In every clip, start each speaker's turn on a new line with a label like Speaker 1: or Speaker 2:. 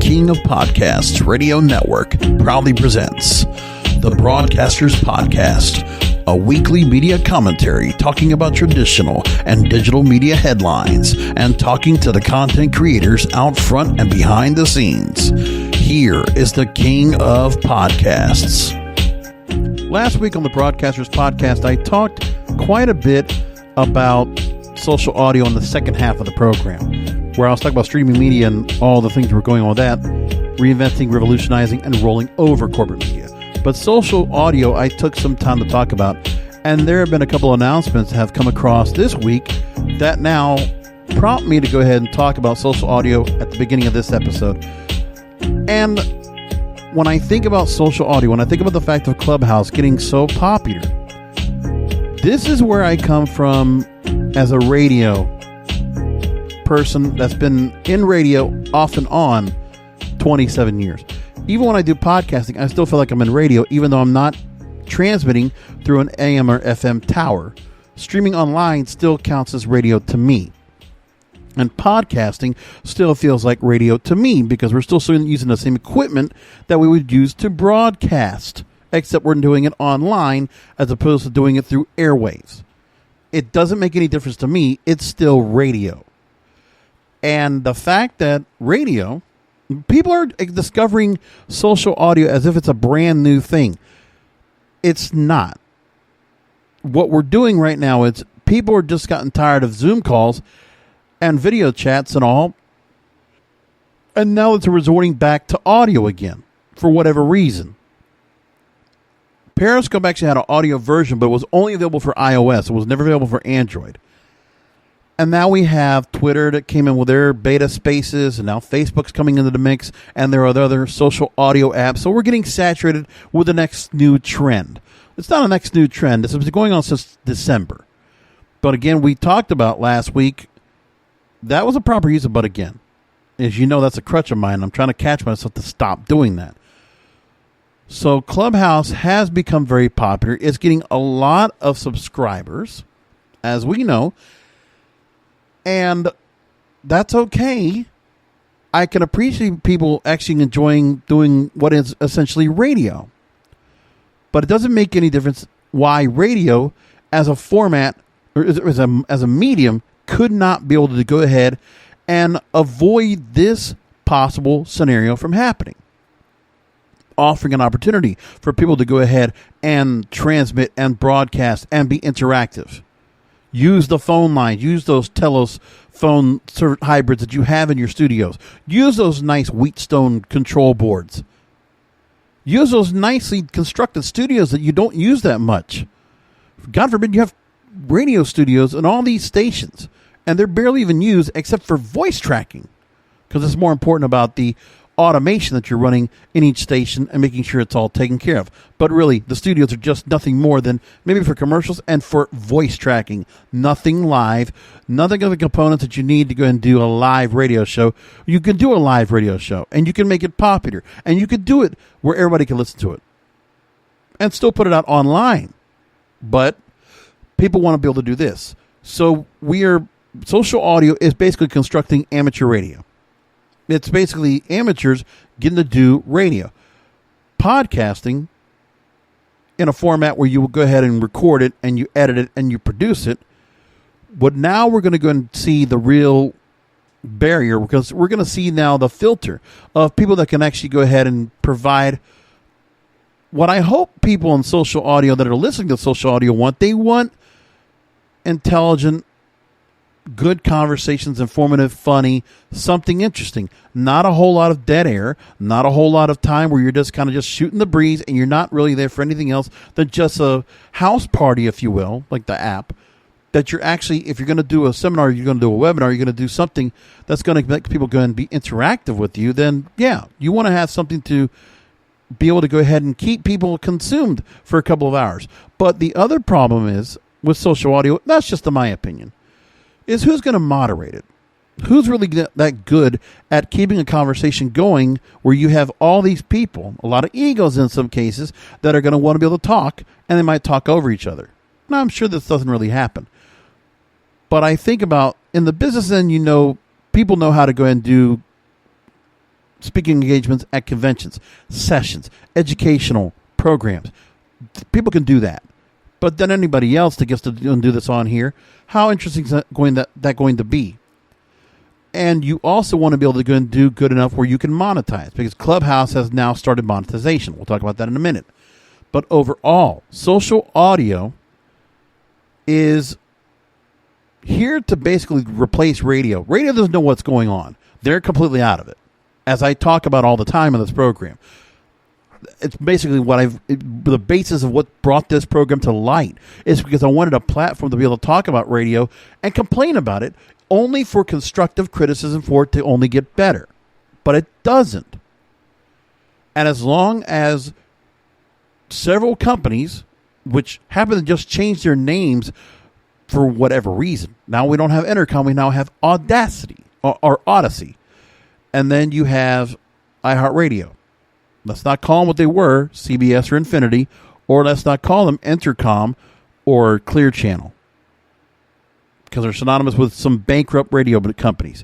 Speaker 1: King of Podcasts Radio Network proudly presents the Broadcasters Podcast, a weekly media commentary talking about traditional and digital media headlines and talking to the content creators out front and behind the scenes. Here is the King of Podcasts.
Speaker 2: Last week on the Broadcasters Podcast, I talked quite a bit about social audio in the second half of the program, where I was talking about streaming media and all the things that were going on with that, reinventing, revolutionizing, and rolling over corporate media. But social audio, I took some time to talk about, and there have been a couple of announcements that have come across this week that now prompt me to go ahead and talk about social audio at the beginning of this episode. And when I think about social audio, when I think about the fact of Clubhouse getting so popular, this is where I come from as a radio person that's been in radio off and on 27 years. Even when I do podcasting, I still feel like I'm in radio, even though I'm not transmitting through an AM or FM tower. Streaming online still counts as radio to me. And podcasting still feels like radio to me because we're still using the same equipment that we would use to broadcast, except we're doing it online as opposed to doing it through airwaves. It doesn't make any difference to me. It's still radio. And the fact that radio, people are discovering social audio as if it's a brand new thing. It's not. What we're doing right now is people are just gotten tired of Zoom calls and video chats and all. And now it's resorting back to audio again for whatever reason. Periscope actually had an audio version, but it was only available for iOS. It was never available for Android. And now we have Twitter that came in with their beta spaces, and now Facebook's coming into the mix, and there are other social audio apps. So we're getting saturated with the next new trend. It's not a next new trend. This has been going on since December. But again, we talked about last week, that was a proper use of but again. As you know, that's a crutch of mine. I'm trying to catch myself to stop doing that. So Clubhouse has become very popular. It's getting a lot of subscribers, as we know. And that's okay. I can appreciate people actually enjoying doing what is essentially radio. But it doesn't make any difference why radio as a format or as a medium could not be able to go ahead and avoid this possible scenario from happening. Offering an opportunity for people to go ahead and transmit and broadcast and be interactive. Use the phone lines. Use those Telos phone hybrids that you have in your studios. Use those nice Wheatstone control boards. Use those nicely constructed studios that you don't use that much. God forbid you have radio studios in all these stations, and they're barely even used except for voice tracking, because it's more important about the automation that you're running in each station and making sure it's all taken care of. But really, the studios are just nothing more than maybe for commercials and for voice tracking. Nothing live, nothing of the components that you need to go and do a live radio show. You can do a live radio show, and you can make it popular, and you can do it where everybody can listen to it and still put it out online. But people want to be able to do this. So social audio is basically constructing amateur radio. It's basically amateurs getting to do radio. Podcasting in a format where you will go ahead and record it and you edit it and you produce it. But now we're going to go and see the real barrier, because we're going to see now the filter of people that can actually go ahead and provide what I hope people in social audio that are listening to social audio want. They want intelligent, good conversations, informative, funny, something interesting. Not a whole lot of dead air, not a whole lot of time where you're just kind of just shooting the breeze and you're not really there for anything else than just a house party, if you will, like the app. That you're actually, if you're going to do a seminar, you're going to do a webinar, you're going to do something that's going to make people go and be interactive with you, then yeah, you want to have something to be able to go ahead and keep people consumed for a couple of hours. But the other problem is with social audio, that's just in my opinion, is who's going to moderate it? Who's really that good at keeping a conversation going where you have all these people, a lot of egos in some cases, that are going to want to be able to talk, and they might talk over each other. Now, I'm sure this doesn't really happen. But I think about, in the business end, people know how to go ahead and do speaking engagements at conventions, sessions, educational programs. People can do that. But then anybody else that gets to do this on here, how interesting is that going to be? And you also want to be able to go and do good enough where you can monetize, because Clubhouse has now started monetization. We'll talk about that in a minute. But overall, social audio is here to basically replace radio. Radio doesn't know what's going on. They're completely out of it. As I talk about all the time in this program, it's basically the basis of what brought this program to light is because I wanted a platform to be able to talk about radio and complain about it only for constructive criticism, for it to only get better. But it doesn't. And as long as several companies, which happen to just change their names for whatever reason, now we don't have Intercom, we now have Audacity or Odyssey. And then you have iHeartRadio. Let's not call them what they were, CBS or Infinity, or let's not call them Intercom or Clear Channel, because they're synonymous with some bankrupt radio companies.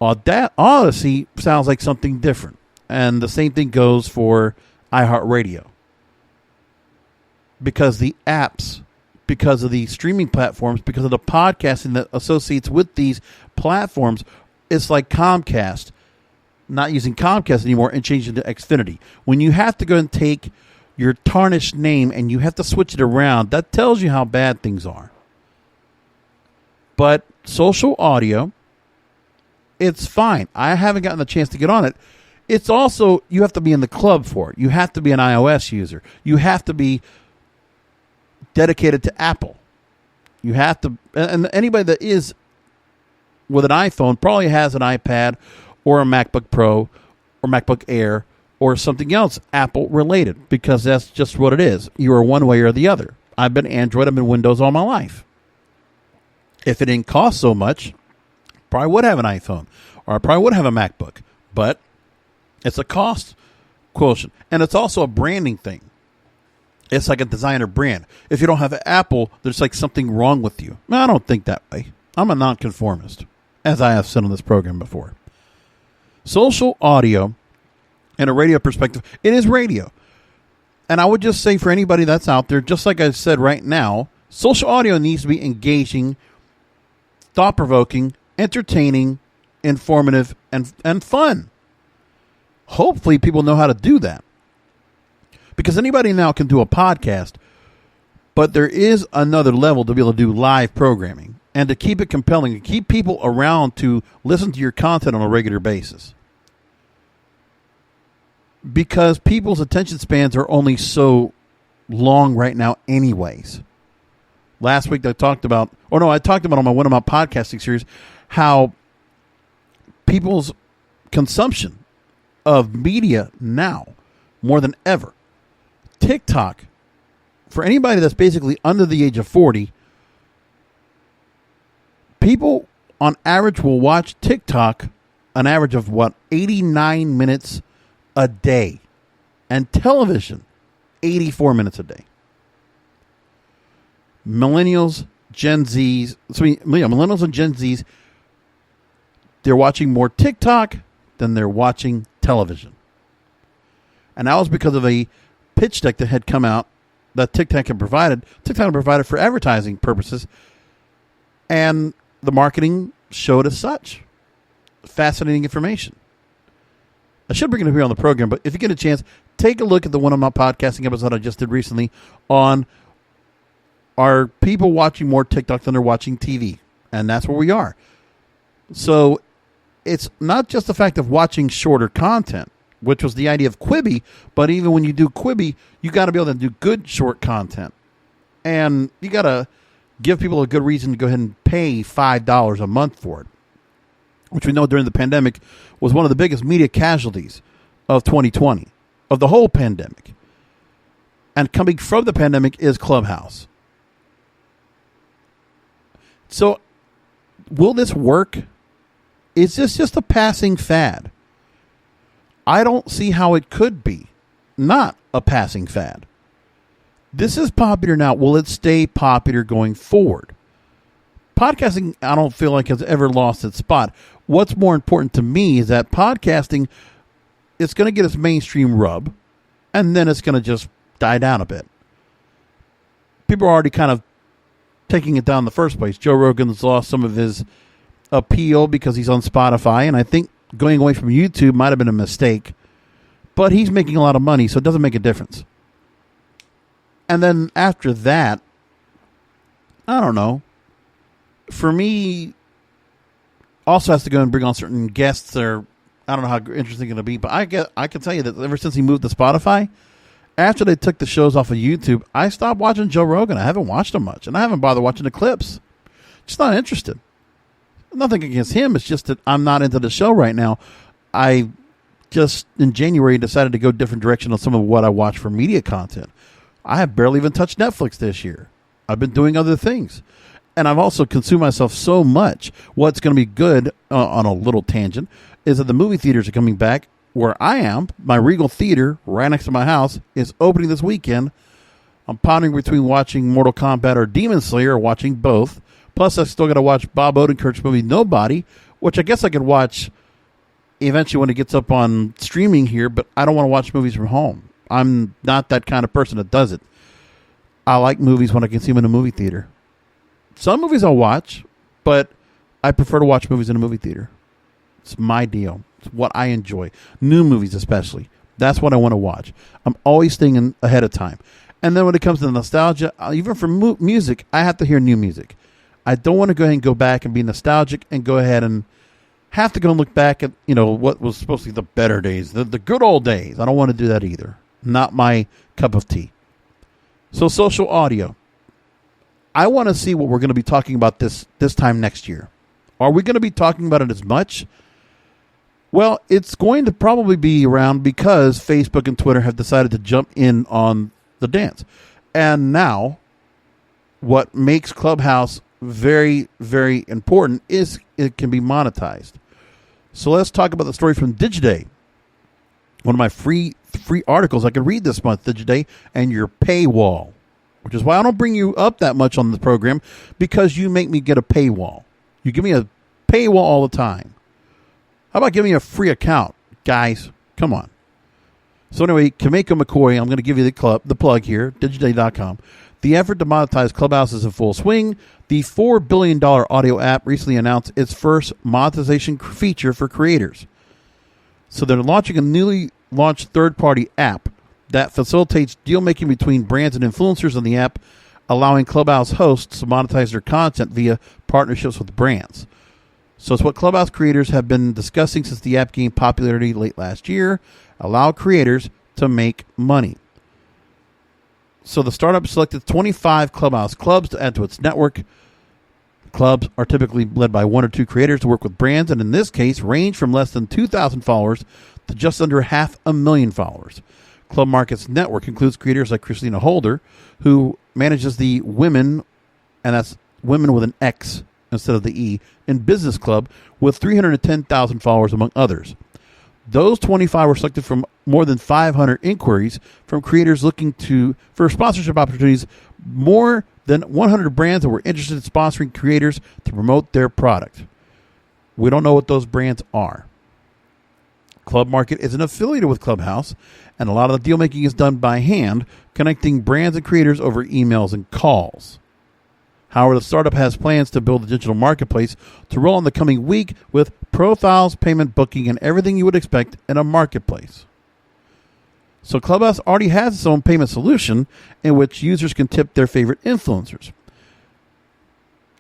Speaker 2: Odyssey sounds like something different. And the same thing goes for iHeartRadio. Because the apps, because of the streaming platforms, because of the podcasting that associates with these platforms, it's like Comcast not using Comcast anymore and changing to Xfinity. When you have to go and take your tarnished name and you have to switch it around, that tells you how bad things are. But social audio, it's fine. I haven't gotten the chance to get on it. It's also, you have to be in the club for it. You have to be an iOS user. You have to be dedicated to Apple. You have to, and anybody that is with an iPhone probably has an iPad or a MacBook Pro or MacBook Air or something else Apple related, because that's just what it is. You are one way or the other. I've been Android, I've been Windows all my life. If it didn't cost so much, probably would have an iPhone, or I probably would have a MacBook. But it's a cost quotient, and it's also a branding thing. It's like a designer brand. If you don't have an Apple, there's like something wrong with you. I don't think that way. I'm a nonconformist, as I have said on this program before. Social audio, in a radio perspective, it is radio. And I would just say for anybody that's out there, just like I said right now, social audio needs to be engaging, thought-provoking, entertaining, informative, and fun. Hopefully people know how to do that. Because anybody now can do a podcast, but there is another level to be able to do live programming and to keep it compelling, and keep people around to listen to your content on a regular basis. Because people's attention spans are only so long right now anyways. Last week I talked about on one of my podcasting series, how people's consumption of media now, more than ever. TikTok, for anybody that's basically under the age of 40, people on average will watch TikTok an average of 89 minutes a day, and television 84 minutes a day. Millennials, millennials and Gen Zs, they're watching more TikTok than they're watching television. And that was because of a pitch deck that had come out that TikTok had provided. TikTok had provided for advertising purposes, and the marketing showed as such. Fascinating information. I should bring it up here on the program, but if you get a chance, take a look at the one of my podcasting episode I just did recently on are people watching more TikTok than they're watching TV? And that's where we are. So it's not just the fact of watching shorter content, which was the idea of Quibi, but even when you do Quibi, you got to be able to do good short content. And you got to give people a good reason to go ahead and pay $5 a month for it, which we know during the pandemic was one of the biggest media casualties of 2020, of the whole pandemic. And coming from the pandemic is Clubhouse. So, will this work? Is this just a passing fad? I don't see how it could be not a passing fad. This is popular now. Will it stay popular going forward? Podcasting, I don't feel like has ever lost its spot. What's more important to me is that podcasting it's going to get its mainstream rub, and then it's going to just die down a bit. People are already kind of taking it down in the first place. Joe Rogan's lost some of his appeal because he's on Spotify, and I think going away from YouTube might have been a mistake, but he's making a lot of money, so it doesn't make a difference. And then after that, I don't know. For me, also has to go and bring on certain guests that are, I don't know how interesting it's going to be, but I can tell you that ever since he moved to Spotify, after they took the shows off of YouTube, I stopped watching Joe Rogan. I haven't watched him much, and I haven't bothered watching the clips. Just not interested. Nothing against him. It's just that I'm not into the show right now. I just, in January, decided to go a different direction on some of what I watch for media content. I have barely even touched Netflix this year. I've been doing other things. And I've also consumed myself so much. What's going to be good, on a little tangent, is that the movie theaters are coming back. Where I am, my Regal Theater, right next to my house, is opening this weekend. I'm pondering between watching Mortal Kombat or Demon Slayer, or watching both. Plus, I still got to watch Bob Odenkirk's movie Nobody, which I guess I could watch eventually when it gets up on streaming here, but I don't want to watch movies from home. I'm not that kind of person that does it. I like movies when I can see them in a movie theater. Some movies I'll watch, but I prefer to watch movies in a movie theater. It's my deal. It's what I enjoy. New movies especially. That's what I want to watch. I'm always thinking ahead of time. And then when it comes to nostalgia, even for music, I have to hear new music. I don't want to go ahead and go back and be nostalgic and go ahead and have to go and look back at, what was supposed to be the better days, the good old days. I don't want to do that either. Not my cup of tea. So social audio. I want to see what we're going to be talking about this time next year. Are we going to be talking about it as much? Well, it's going to probably be around because Facebook and Twitter have decided to jump in on the dance. And now, what makes Clubhouse very, very important is it can be monetized. So let's talk about the story from Digiday. One of my free articles I could read this month, Digiday, and your paywall. Which is why I don't bring you up that much on the program, because you make me get a paywall. You give me a paywall all the time. How about giving me a free account, guys? Come on. So anyway, Kameko McCoy, I'm going to give you the plug here, digiday.com. The effort to monetize Clubhouse is in full swing. The $4 billion audio app recently announced its first monetization feature for creators. So they're launching a newly launched third-party app that facilitates deal-making between brands and influencers on the app, allowing Clubhouse hosts to monetize their content via partnerships with brands. So it's what Clubhouse creators have been discussing since the app gained popularity late last year, allow creators to make money. So the startup selected 25 Clubhouse clubs to add to its network. Clubs are typically led by one or two creators to work with brands, and in this case, range from less than 2,000 followers to just under 500,000 followers. Club Market's network includes creators like Christina Holder, who manages the Women, and that's Women with an X instead of the E, in Business Club, with 310,000 followers, among others. Those 25 were selected from more than 500 inquiries from creators looking for sponsorship opportunities. More than 100 brands that were interested in sponsoring creators to promote their product. We don't know what those brands are. Club Market is an affiliate with Clubhouse, and a lot of the deal making is done by hand, connecting brands and creators over emails and calls. However, the startup has plans to build a digital marketplace to roll in the coming week with profiles, payment, booking, and everything you would expect in a marketplace. So Clubhouse already has its own payment solution in which users can tip their favorite influencers.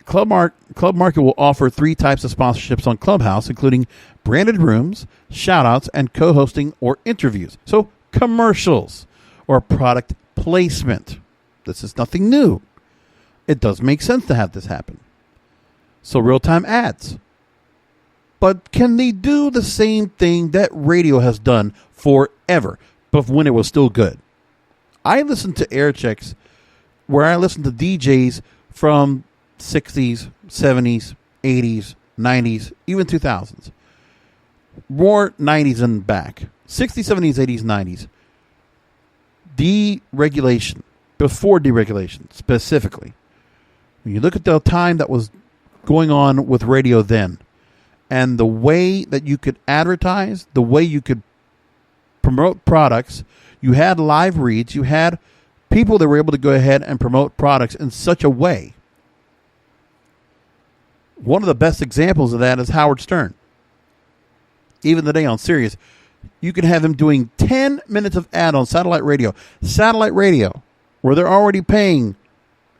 Speaker 2: Club Market will offer 3 types of sponsorships on Clubhouse, including branded rooms, shout-outs, and co-hosting or interviews. So commercials or product placement. This is nothing new. It does make sense to have this happen. So real-time ads. But can they do the same thing that radio has done forever, but when it was still good? I listen to air checks where I listen to DJs from 60s, 70s, 80s, 90s, even 2000s. More 90s and back. 60s, 70s, 80s, 90s. Deregulation. Before deregulation, specifically. When you look at the time that was going on with radio then, and the way that you could advertise, the way you could promote products. You had live reads. You had people that were able to go ahead and promote products in such a way. One of the best examples of that is Howard Stern. Even today on Sirius, you can have him doing 10 minutes of ad on satellite radio. Satellite radio, where they're already paying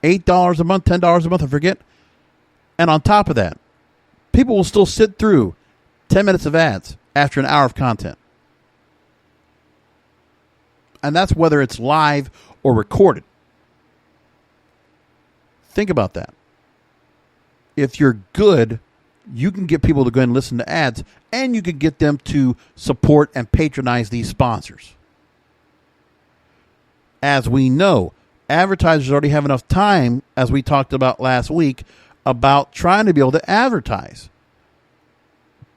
Speaker 2: $8 a month, $10 a month, I forget. And on top of that, people will still sit through 10 minutes of ads after an hour of content. And that's whether it's live or recorded. Think about that. If you're good, you can get people to go and listen to ads, and you can get them to support and patronize these sponsors. As we know, advertisers already have enough time, as we talked about last week, about trying to be able to advertise.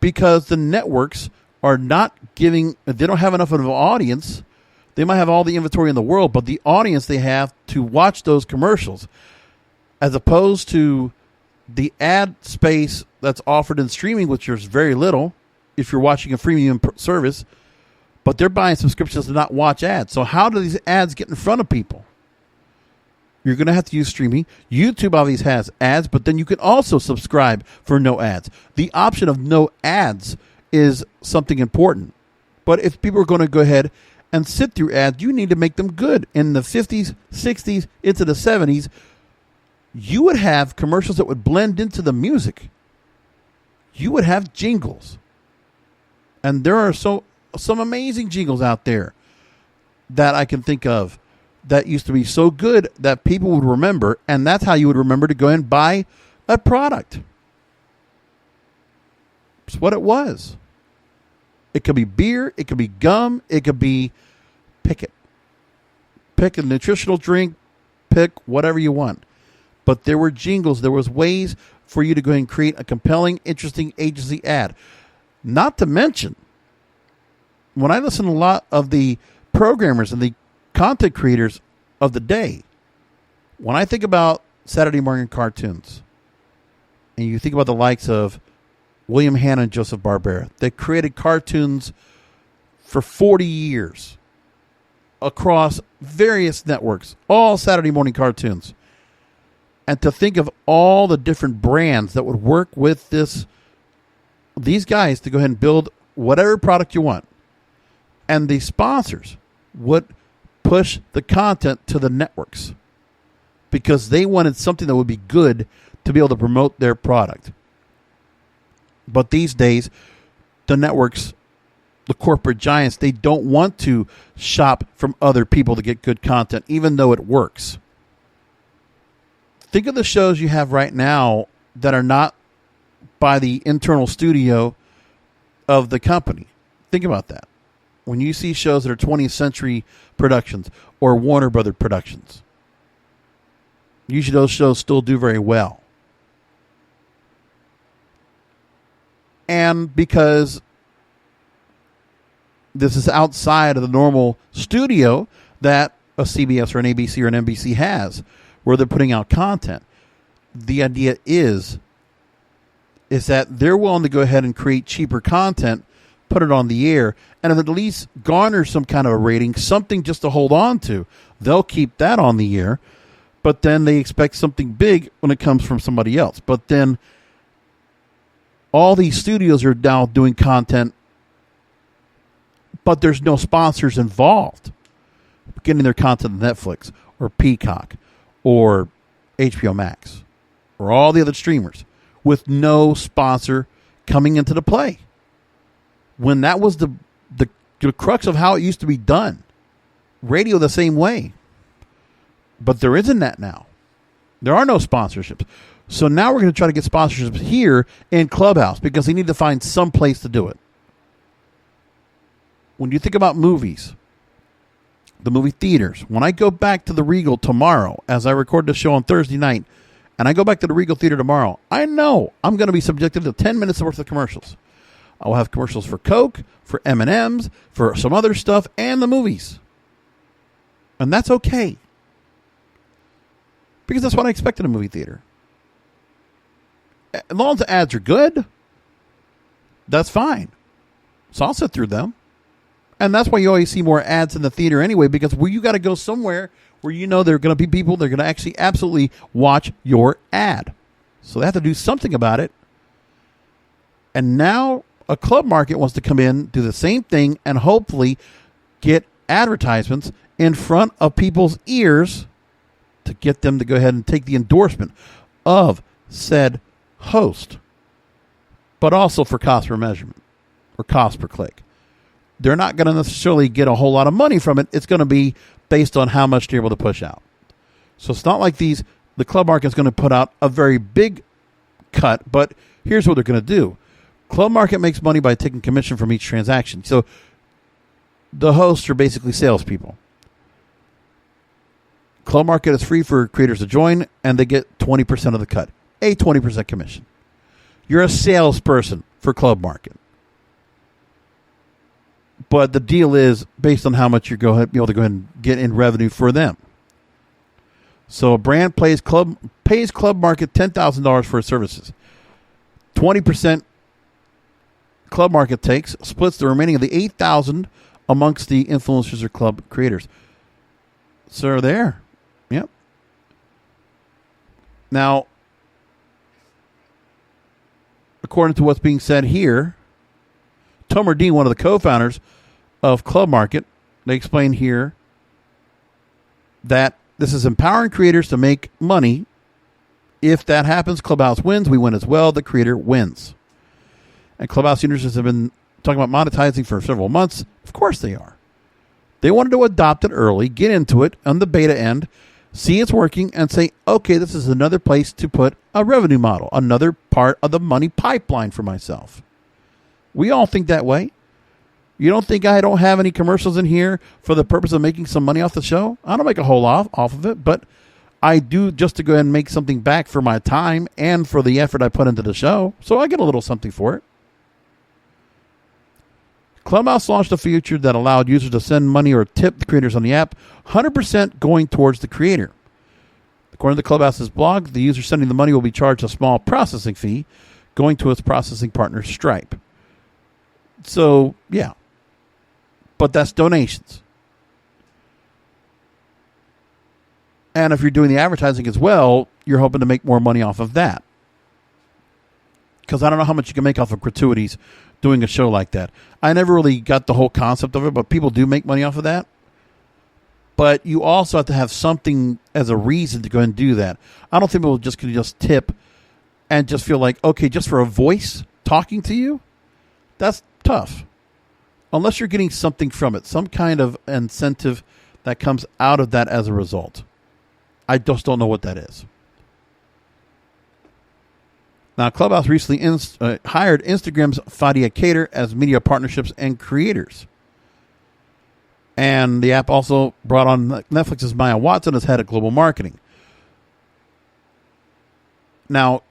Speaker 2: Because the networks are not giving, they don't have enough of an audience. They might have all the inventory in the world, but the audience they have to watch those commercials, as opposed to the ad space that's offered in streaming, which is very little if you're watching a freemium service, but they're buying subscriptions to not watch ads. So how do these ads get in front of people? You're going to have to use streaming. YouTube obviously has ads, but then you can also subscribe for no ads. The option of no ads is something important. But if people are going to go ahead and sit through ads, you need to make them good. In the 50s, 60s, into the 70s, you would have commercials that would blend into the music. You would have jingles. And there are some amazing jingles out there that I can think of that used to be so good that people would remember, and that's how you would remember to go and buy a product. It's what it was. It could be beer, it could be gum, it could be pick it. Pick a nutritional drink, pick whatever you want. But there were jingles, there was ways for you to go and create a compelling, interesting agency ad. Not to mention, when I listen to a lot of the programmers and the content creators of the day, when I think about Saturday morning cartoons, and you think about the likes of William Hanna and Joseph Barbera, they created cartoons for 40 years across various networks, all Saturday morning cartoons. And to think of all the different brands that would work with these guys to go ahead and build whatever product you want. And the sponsors would push the content to the networks because they wanted something that would be good to be able to promote their product. But these days, the networks, the corporate giants, they don't want to shop from other people to get good content, even though it works. Think of the shows you have right now that are not by the internal studio of the company. Think about that. When you see shows that are 20th Century Productions or Warner Brothers Productions, usually those shows still do very well. And because this is outside of the normal studio that a CBS or an ABC or an NBC has, where they're putting out content, the idea is that they're willing to go ahead and create cheaper content, put it on the air, and at least garner some kind of a rating, something just to hold on to. They'll keep that on the air, but then they expect something big when it comes from somebody else. But then all these studios are now doing content, but there's no sponsors involved getting their content on Netflix or Peacock or HBO Max or all the other streamers, with no sponsor coming into the play. When that was the crux of how it used to be done. Radio the same way. But there isn't that now. There are no sponsorships. So now we're going to try to get sponsorships here in Clubhouse because they need to find some place to do it. When you think about movies, the movie theaters, when I go back to the Regal tomorrow, as I record the show on Thursday night, and I go back to the Regal Theater tomorrow, I know I'm going to be subjected to 10 minutes worth of commercials. I will have commercials for Coke, for M&Ms, for some other stuff, and the movies. And that's okay. Because that's what I expect in a movie theater. As long as the ads are good, that's fine. So I'll sit through them. And that's why you always see more ads in the theater anyway, because you got to go somewhere where you know there are going to be people that are going to actually absolutely watch your ad. So they have to do something about it. And now a club market wants to come in, do the same thing, and hopefully get advertisements in front of people's ears to get them to go ahead and take the endorsement of said host, but also for cost per measurement or cost per click. They're not going to necessarily get a whole lot of money from it. It's going to be based on how much they're able to push out. So it's not like the club market is going to put out a very big cut, but here's what they're going to do. Club market makes money by taking commission from each transaction. So the hosts are basically salespeople. Club market is free for creators to join, and they get 20% of the cut, a 20% commission. You're a salesperson for club market. But the deal is based on how much you're going to be able to go ahead and get in revenue for them. So a brand pays club market $10,000 for its services. 20% club market takes, splits the remaining of the $8,000 amongst the influencers or club creators. So there. Yep. Now, according to what's being said here, Tomer Dean, one of the co-founders of Club Market, they explain here that this is empowering creators to make money. If that happens, Clubhouse wins. We win as well. The creator wins. And Clubhouse users have been talking about monetizing for several months. Of course they are. They wanted to adopt it early, get into it on the beta end, see it's working, and say, okay, this is another place to put a revenue model, another part of the money pipeline for myself. We all think that way. You don't think I don't have any commercials in here for the purpose of making some money off the show? I don't make a whole lot off of it, but I do just to go ahead and make something back for my time and for the effort I put into the show. So I get a little something for it. Clubhouse launched a feature that allowed users to send money or tip the creators on the app, 100% going towards the creator. According to Clubhouse's blog, the user sending the money will be charged a small processing fee going to its processing partner, Stripe. So, yeah. But that's donations. And if you're doing the advertising as well, you're hoping to make more money off of that. Because I don't know how much you can make off of gratuities doing a show like that. I never really got the whole concept of it, but people do make money off of that. But you also have to have something as a reason to go and do that. I don't think people just can just tip and just feel like, okay, just for a voice talking to you, that's tough. Unless you're getting something from it, some kind of incentive that comes out of that as a result. I just don't know what that is. Now, Clubhouse recently hired Instagram's Fadia Cater as media partnerships and creators. And the app also brought on Netflix's Maya Watson as head of global marketing. Now,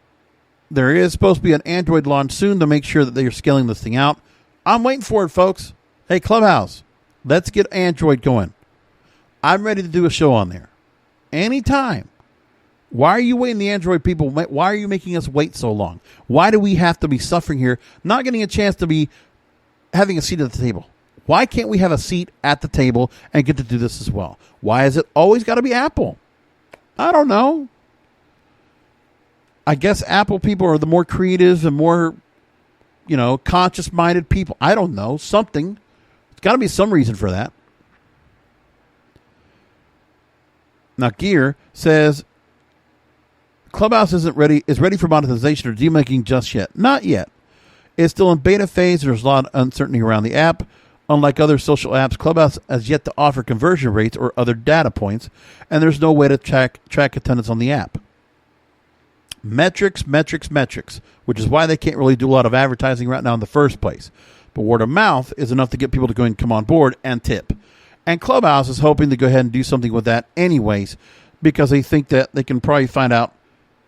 Speaker 2: there is supposed to be an Android launch soon to make sure that they are scaling this thing out. I'm waiting for it, folks. Hey, Clubhouse, let's get Android going. I'm ready to do a show on there. Anytime. Why are you waiting, the Android people? Why are you making us wait so long? Why do we have to be suffering here, not getting a chance to be having a seat at the table? Why can't we have a seat at the table and get to do this as well? Why is it always got to be Apple? I don't know. I guess Apple people are the more creative and more, conscious-minded people. I don't know. Something. There's got to be some reason for that. Now, Gear says Clubhouse is ready for monetization or deal-making just yet. Not yet. It's still in beta phase. There's a lot of uncertainty around the app. Unlike other social apps, Clubhouse has yet to offer conversion rates or other data points, and there's no way to track attendance on the app. Metrics, which is why they can't really do a lot of advertising right now in the first place. But word of mouth is enough to get people to go and come on board and tip. And Clubhouse is hoping to go ahead and do something with that anyways, because they think that they can probably find out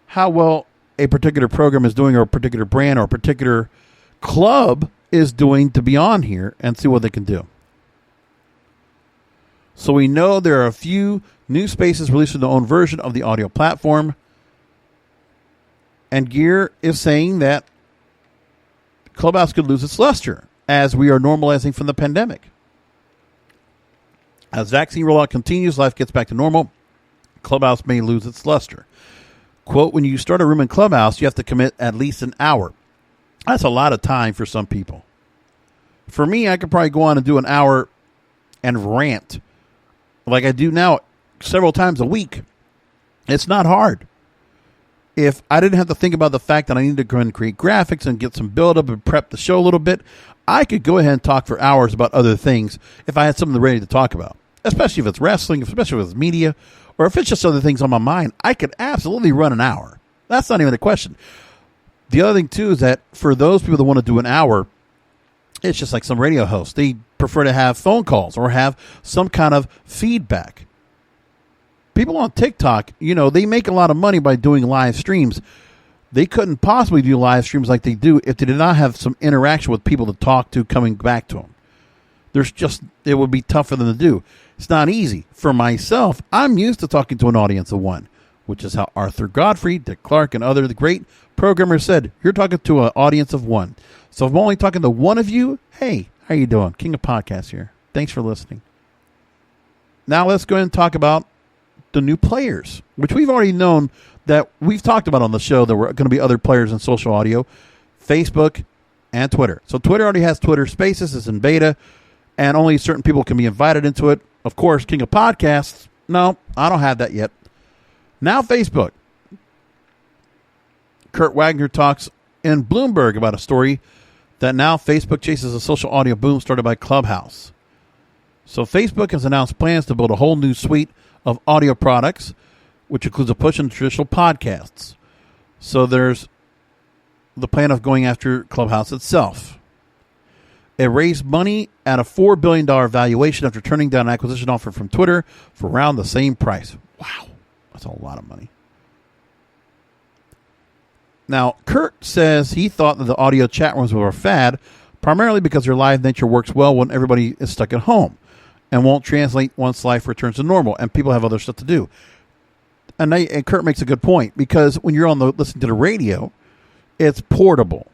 Speaker 2: how well a particular program is doing, or a particular brand or a particular club is doing to be on here, and see what they can do. So we know there are a few new spaces releasing their own version of the audio platform. And Gear is saying that Clubhouse could lose its luster as we are normalizing from the pandemic. As vaccine rollout continues, life gets back to normal. Clubhouse may lose its luster. Quote, when you start a room in Clubhouse, you have to commit at least an hour. That's a lot of time for some people. For me, I could probably go on and do an hour and rant like I do now several times a week. It's not hard. If I didn't have to think about the fact that I need to go and create graphics and get some build up and prep the show a little bit, I could go ahead and talk for hours about other things if I had something ready to talk about, especially if it's wrestling, especially if it's media, or if it's just other things on my mind. I could absolutely run an hour. That's not even the question. The other thing, too, is that for those people that want to do an hour, it's just like some radio hosts. They prefer to have phone calls or have some kind of feedback. People on TikTok, they make a lot of money by doing live streams. They couldn't possibly do live streams like they do if they did not have some interaction with people to talk to coming back to them. It would be tough for them to do. It's not easy. For myself, I'm used to talking to an audience of one, which is how Arthur Godfrey, Dick Clark, and other the great programmers said, you're talking to an audience of one. So if I'm only talking to one of you, hey, how you doing? King of Podcasts here. Thanks for listening. Now let's go ahead and talk about the new players, which we've already known that we've talked about on the show. There were going to be other players in social audio, Facebook and Twitter. So Twitter already has Twitter Spaces. It's in beta, and only certain people can be invited into it. Of course, King of Podcasts, no, I don't have that yet. Now Facebook. Kurt Wagner talks in Bloomberg about a story that now Facebook chases a social audio boom started by Clubhouse. So Facebook has announced plans to build a whole new suite of audio products, which includes a push into traditional podcasts. So there's the plan of going after Clubhouse itself. It raised money at a $4 billion valuation after turning down an acquisition offer from Twitter for around the same price. Wow, that's a lot of money. Now, Kurt says he thought that the audio chat rooms were a fad, primarily because their live nature works well when everybody is stuck at home and won't translate once life returns to normal and people have other stuff to do. And Kurt makes a good point, because when you're listening to the radio, it's portable.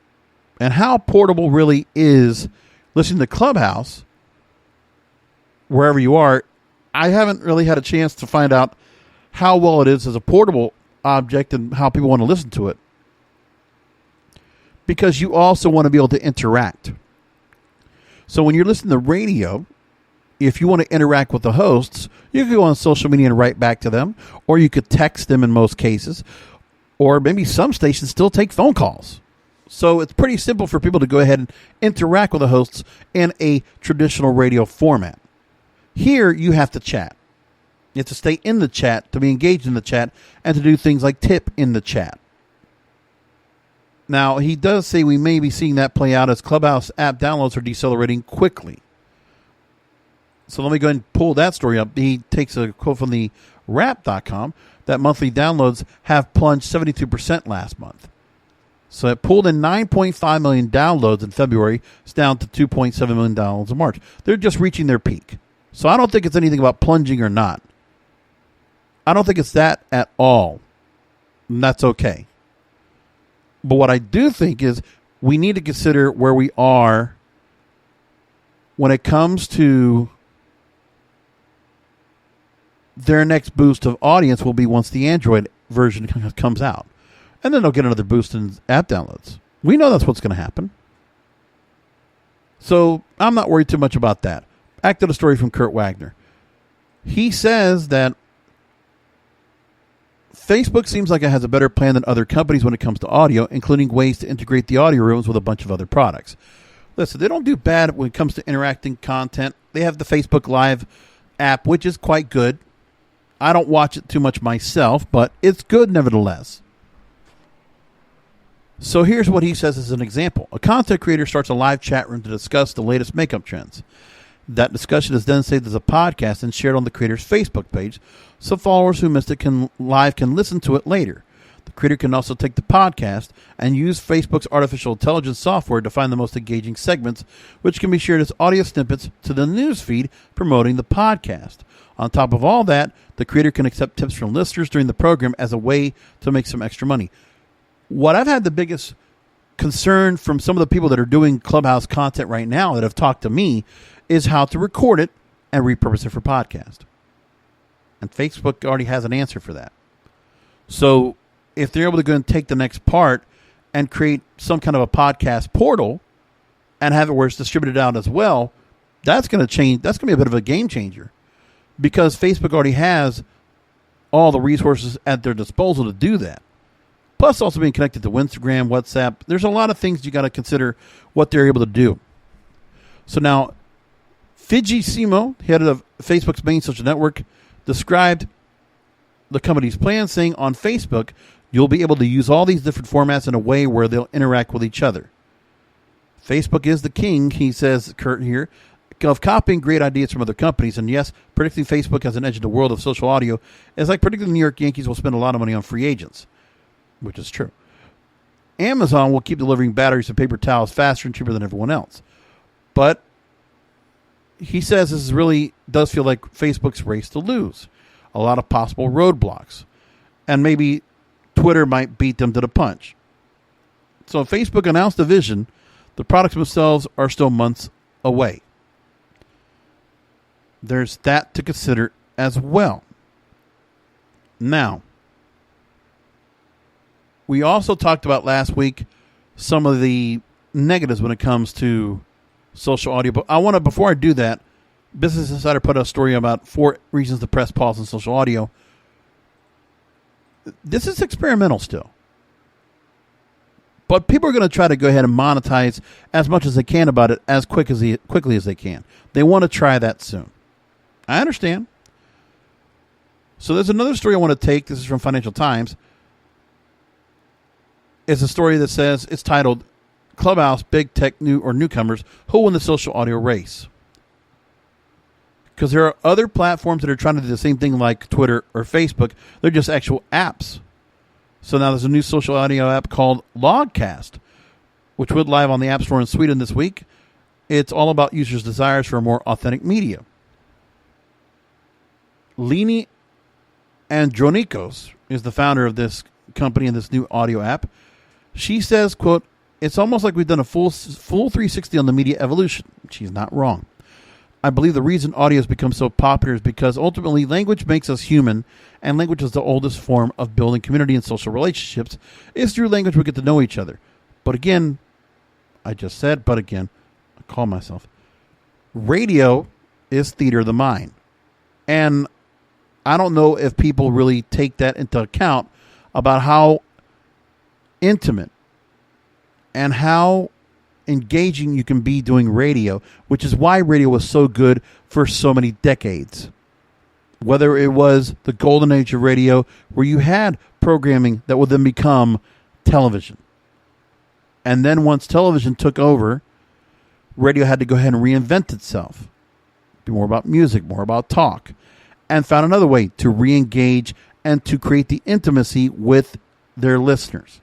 Speaker 2: And how portable really is listening to Clubhouse, wherever you are, I haven't really had a chance to find out how well it is as a portable object and how people want to listen to it. Because you also want to be able to interact. So when you're listening to radio, if you want to interact with the hosts, you can go on social media and write back to them, or you could text them in most cases, or maybe some stations still take phone calls. So it's pretty simple for people to go ahead and interact with the hosts in a traditional radio format. Here, you have to chat. You have to stay in the chat, to be engaged in the chat, and to do things like tip in the chat. Now, he does say we may be seeing that play out as Clubhouse app downloads are decelerating quickly. So let me go ahead and pull that story up. He takes a quote from the Wrap.com that monthly downloads have plunged 72% last month. So it pulled in 9.5 million downloads in February. It's down to 2.7 million downloads in March. They're just reaching their peak. So I don't think it's anything about plunging or not. I don't think it's that at all. And that's okay. But what I do think is we need to consider where we are when it comes to their next boost of audience will be once the Android version comes out. And then they'll get another boost in app downloads. We know that's what's going to happen. So I'm not worried too much about that. Back to the story from Kurt Wagner. He says that Facebook seems like it has a better plan than other companies when it comes to audio, including ways to integrate the audio rooms with a bunch of other products. Listen, they don't do bad when it comes to interacting content. They have the Facebook Live app, which is quite good. I don't watch it too much myself, but it's good nevertheless. So here's what he says as an example. A content creator starts a live chat room to discuss the latest makeup trends. That discussion is then saved as a podcast and shared on the creator's Facebook page, so followers who missed it can listen to it later. The creator can also take the podcast and use Facebook's artificial intelligence software to find the most engaging segments, which can be shared as audio snippets to the news feed promoting the podcast. On top of all that, the creator can accept tips from listeners during the program as a way to make some extra money. What I've had the biggest concern from some of the people that are doing Clubhouse content right now that have talked to me is how to record it and repurpose it for podcast. And Facebook already has an answer for that. So if they're able to go and take the next part and create some kind of a podcast portal and have it where it's distributed out as well, that's going to change. That's going to be a bit of a game changer, because Facebook already has all the resources at their disposal to do that. Plus also being connected to Instagram, WhatsApp. There's a lot of things you got to consider what they're able to do. So now, Fiji Simo, head of Facebook's main social network, described the company's plan, saying on Facebook, you'll be able to use all these different formats in a way where they'll interact with each other. Facebook is the king, he says, Kurt here, of copying great ideas from other companies. And yes, predicting Facebook has an edge in the world of social audio is like predicting the New York Yankees will spend a lot of money on free agents, which is true. Amazon will keep delivering batteries and paper towels faster and cheaper than everyone else. But he says this really does feel like Facebook's race to lose. A lot of possible roadblocks. And maybe Twitter might beat them to the punch. So Facebook announced the vision. The products themselves are still months away. There's that to consider as well. Now, we also talked about last week some of the negatives when it comes to social audio. But I want to, before I do that, Business Insider put a story about 4 reasons to press pause on social audio. This is experimental still. But people are going to try to go ahead and monetize as much as they can about it as quickly as they can. They want to try that soon. I understand. So there's another story I want to take. This is from Financial Times. It's a story that says, it's titled, Clubhouse, Big Tech Newcomers, Who Win the Social Audio Race? Because there are other platforms that are trying to do the same thing like Twitter or Facebook. They're just actual apps. So now there's a new social audio app called Logcast, which went live on the App Store in Sweden this week. It's all about users' desires for more authentic media. Lini Andronikos is the founder of this company and this new audio app. She says, quote, it's almost like we've done a full 360 on the media evolution. She's not wrong. I believe the reason audio has become so popular is because ultimately language makes us human, and language is the oldest form of building community and social relationships. It's through language we get to know each other. But again, I just said, but again, I call myself. Radio is theater of the mind. And I don't know if people really take that into account about how intimate and how engaging you can be doing radio, which is why radio was so good for so many decades. Whether it was the golden age of radio, where you had programming that would then become television. And then once television took over, radio had to go ahead and reinvent itself. Be more about music, more about talk. And found another way to re-engage and to create the intimacy with their listeners.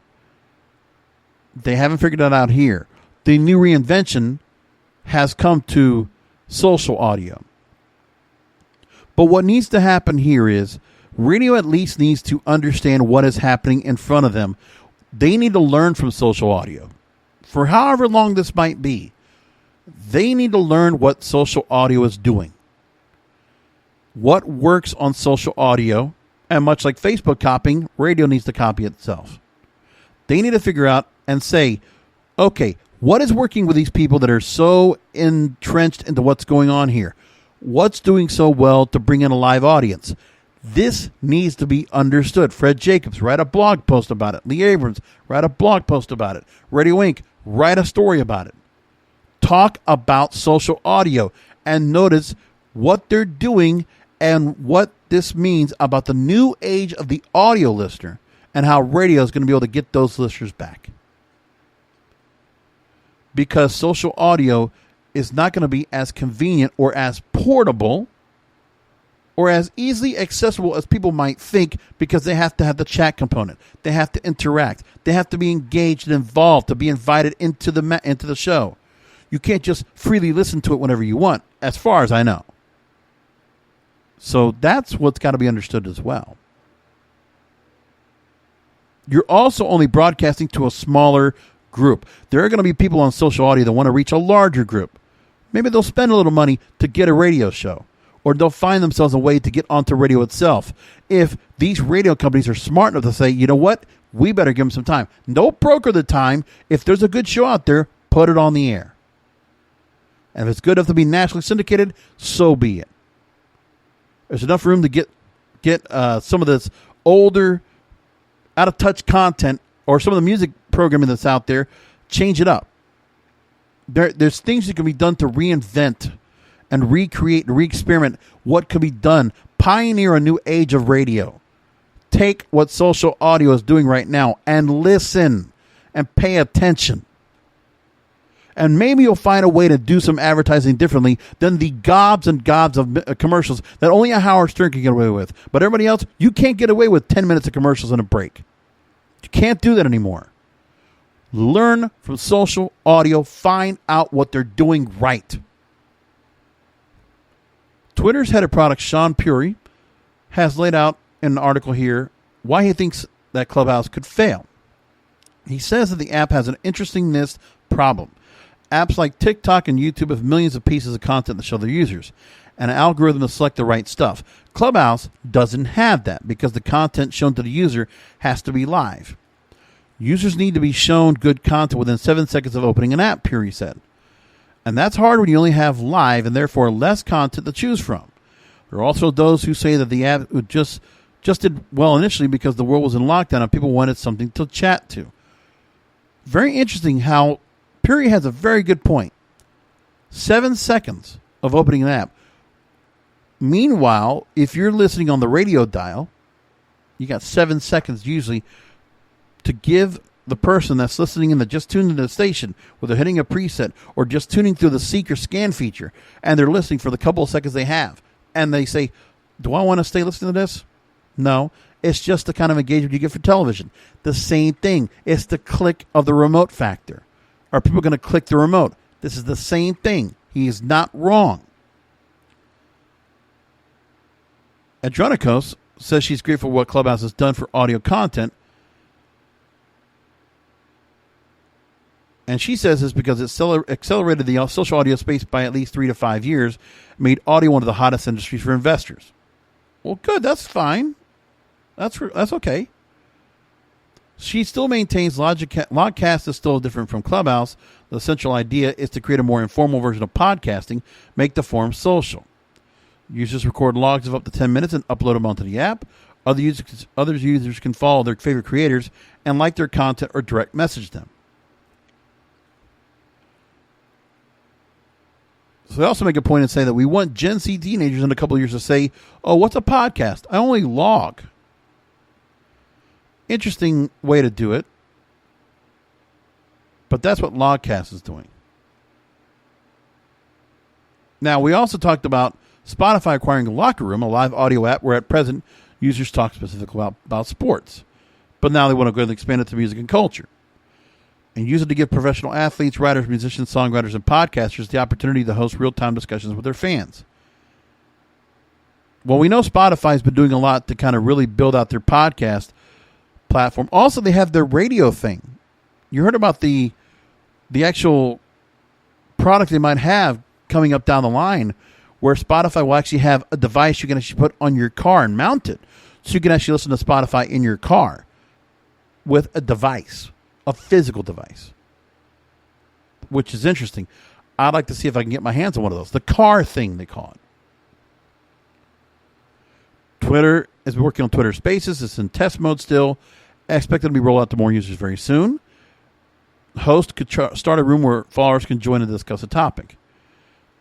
Speaker 2: They haven't figured that out here. The new reinvention has come to social audio. But what needs to happen here is radio at least needs to understand what is happening in front of them. They need to learn from social audio. For however long this might be, they need to learn what social audio is doing. What works on social audio, and much like Facebook copying, radio needs to copy itself. They need to figure out and say, okay, what is working with these people that are so entrenched into what's going on here? What's doing so well to bring in a live audience? This needs to be understood. Fred Jacobs, write a blog post about it. Lee Abrams, write a blog post about it. Radio Inc., write a story about it. Talk about social audio and notice what they're doing and what this means about the new age of the audio listener and how radio is going to be able to get those listeners back. Because social audio is not going to be as convenient or as portable or as easily accessible as people might think, because they have to have the chat component. They have to interact. They have to be engaged and involved to be invited into the show. You can't just freely listen to it whenever you want, as far as I know. So that's what's got to be understood as well. You're also only broadcasting to a smaller group. There are going to be people on social audio that want to reach a larger group. Maybe they'll spend a little money to get a radio show. or they'll find themselves a way to get onto radio itself. If these radio companies are smart enough to say, you know what, we better give them some time. Don't broker the time. If there's a good show out there, put it on the air. And if it's good enough to be nationally syndicated, so be it. There's enough room to get some of this older, out-of-touch content or some of the music programming that's out there, change it up. There's things that can be done to reinvent and recreate and re-experiment what could be done. Pioneer a new age of radio. Take what social audio is doing right now and listen and pay attention. And maybe you'll find a way to do some advertising differently than the gobs and gobs of commercials that only a Howard Stern can get away with. But everybody else, you can't get away with 10 minutes of commercials and a break. You can't do that anymore. Learn from social audio. Find out what they're doing right. Twitter's head of product, Sean Puri, has laid out in an article here why he thinks that Clubhouse could fail. He says that the app has an interestingness problem. Apps like TikTok and YouTube have millions of pieces of content to show their users, and an algorithm to select the right stuff. Clubhouse doesn't have that because the content shown to the user has to be live. Users need to be shown good content within 7 seconds of opening an app, Puri said. And that's hard when you only have live and therefore less content to choose from. There are also those who say that the app just did well initially because the world was in lockdown and people wanted something to chat to. Very interesting how Puri has a very good point. 7 seconds of opening an app. Meanwhile, if you're listening on the radio dial, you got 7 seconds usually to give the person that's listening in that just tuned into the station, whether hitting a preset or just tuning through the seek or scan feature, and they're listening for the couple of seconds they have, and they say, do I want to stay listening to this? No. It's just the kind of engagement you get for television. The same thing. It's the click of the remote factor. Are people going to click the remote? This is the same thing. He is not wrong. Adronikos says she's grateful for what Clubhouse has done for audio content. And she says it's because it accelerated the social audio space by at least 3 to 5 years, made audio one of the hottest industries for investors. Well, good. That's fine. That's okay. She still maintains Logcast is still different from Clubhouse. The central idea is to create a more informal version of podcasting, make the form social. Users record logs of up to 10 minutes and upload them onto the app. Other users can follow their favorite creators and like their content or direct message them. So they also make a point and say that we want Gen Z teenagers in a couple of years to say, oh, what's a podcast? I only log. Interesting way to do it. But that's what Logcast is doing. Now, we also talked about Spotify acquiring Locker Room, a live audio app where at present users talk specifically about sports. But now they want to go and expand it to music and culture. And use it to give professional athletes, writers, musicians, songwriters, and podcasters the opportunity to host real-time discussions with their fans. Well, we know Spotify's been doing a lot to kind of really build out their podcast platform. Also, they have their radio thing. You heard about the actual product they might have coming up down the line where Spotify will actually have a device you can actually put on your car and mount it. So you can actually listen to Spotify in your car with a device. A physical device, which is interesting. I'd like to see if I can get my hands on one of those. The car thing, they call it. Twitter is working on Twitter Spaces. It's in test mode still. Expected to be rolled out to more users very soon. Host could start a room where followers can join and discuss a topic.